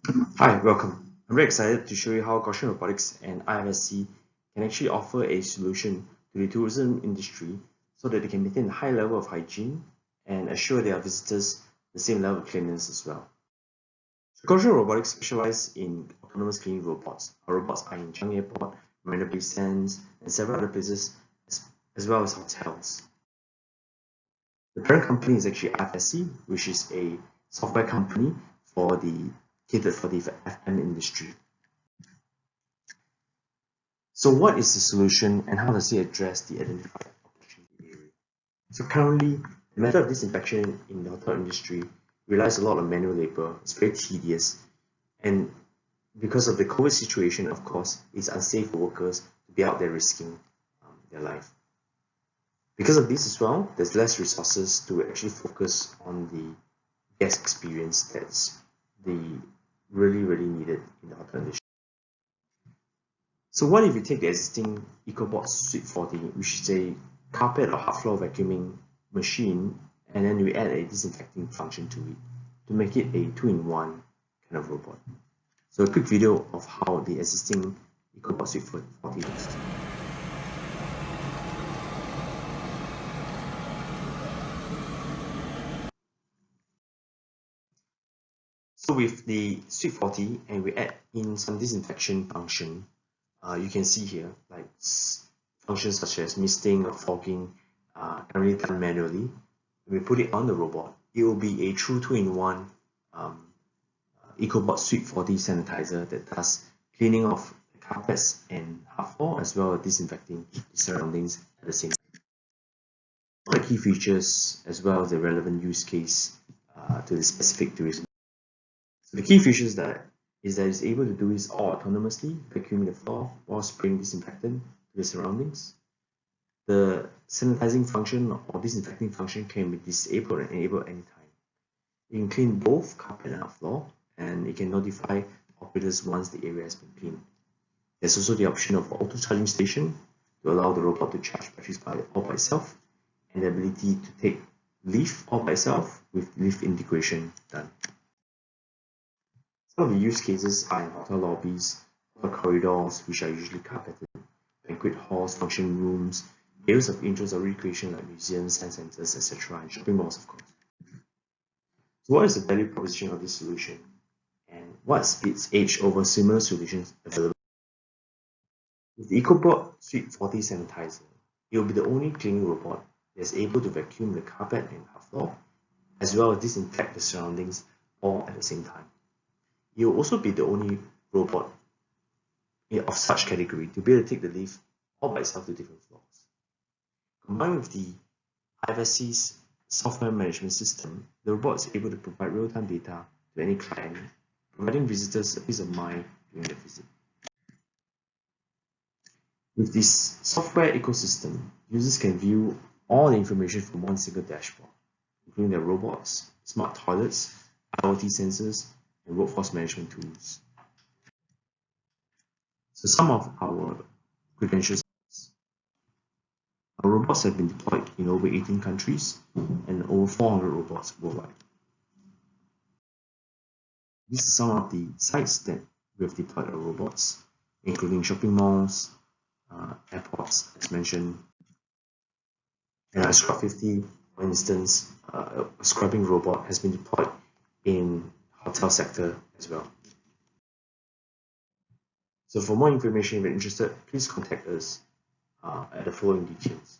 Hi, welcome. I'm very excited to show you how Gaussian robotics and IFSC can actually offer a solution to the tourism industry so that they can maintain a high level of hygiene and assure their visitors the same level of cleanliness as well. So Gaussian robotics specialize in autonomous cleaning robots. Our robots are in Changi Airport, Marina Bay Sands, and several other places, as well as hotels. The parent company is actually IFSC, which is a software company catered for the FM industry. So what is the solution and how does it address the identified opportunity area? So currently, the method of disinfection in the hotel industry relies a lot on manual labor. It's very tedious. And because of the COVID situation, of course, it's unsafe for workers to be out there risking their life. Because of this as well, there's less resources to actually focus on the guest experience that's the really needed in the hotel industry. So what if you take the existing Ecobot Sweep 40, which is a carpet or hard floor vacuuming machine, and then we add a disinfecting function to it to make it a two-in-one kind of robot. So a quick video of how the existing Ecobot Sweep 40 looks. So with the Sweep 40 and we add in some disinfection function, you can see here like functions such as misting or fogging currently done manually. When we put it on the robot, it will be a true two-in-one Ecobot Sweep 40 sanitizer that does cleaning of the carpets and hard floor as well as disinfecting the surroundings at the same time. All the key features as well as the relevant use case to the specific tourism. So the key features that it's able to do is all autonomously, vacuuming the floor while spraying disinfectant to the surroundings. The sanitizing function or disinfecting function can be disabled and enabled anytime. You can clean both carpet and floor, and it can notify operators once the area has been cleaned. There's also the option of auto charging station to allow the robot to charge batteries all by itself, and the ability to take leaf all by itself with leaf integration done. Some of the use cases are in hotel lobbies, hotel corridors, which are usually carpeted, banquet halls, function rooms, areas of interest or recreation like museums, science centers, etc., and shopping malls, of course. So what is the value proposition of this solution? And what's its edge over similar solutions available? With the Ecobot Sweep 40 Sanitizer, it will be the only cleaning robot that is able to vacuum the carpet and hard floor, as well as disinfect the surroundings all at the same time. It will also be the only robot of such category to be able to take the lift all by itself to different floors. Combined with the IFSC's software management system, the robot is able to provide real-time data to any client, providing visitors a peace of mind during the visit. With this software ecosystem, users can view all the information from one single dashboard, including their robots, smart toilets, IoT sensors, and workforce management tools. So some of our credentials. Our robots have been deployed in over 18 countries and over 400 robots worldwide. These are some of the sites that we have deployed our robots, including shopping malls, airports, as mentioned. And our Scrub 50, for instance, a scrubbing robot has been deployed in hotel sector as well. So for more information, if you're interested, please contact us at the following details.